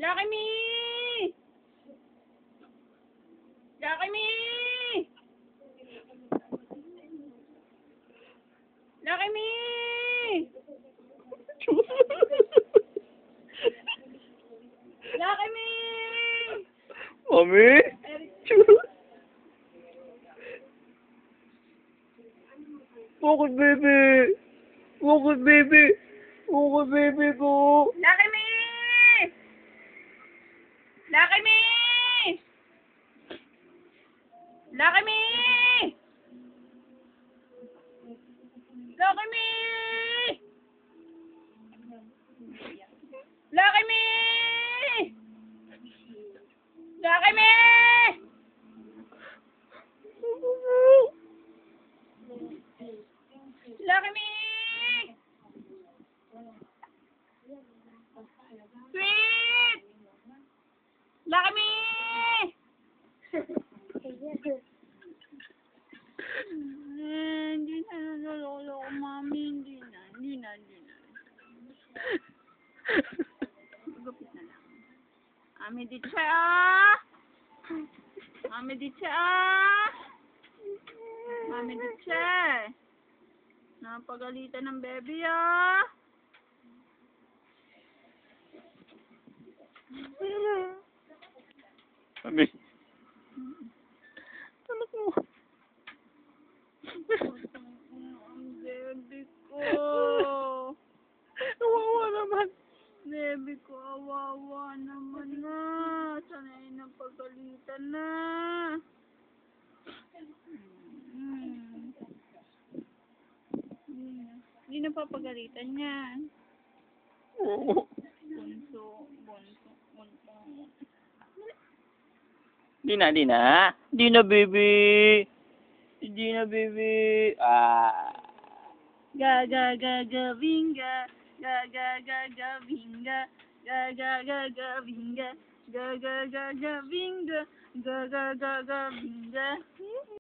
Lucky me! Lucky me! Lucky me! Lucky me! Mami? Bakit, baby? Bakit, baby? Bakit, baby ko? Lucky me! Lucky me! Lucky me! Lucky me! Lucky me! Lucky me! Lucky me! Sweet! Lucky me! Hindi na naloloko, mami. Hindi na. Gupit na lang. Mami Dicha! Mami Dicha! Mami Dicha! Napagalitan ng baby, ah! Mami. Anak mo. Ang baby ko! Kawawa naman. Baby ko, awawa naman na. Sana'y napagalitan na. Hindi na papagalitan yan. Oo. Bunso. Di na, baby. Di na, baby. Ah. Vinga. Vinga. Vinga. Vinga.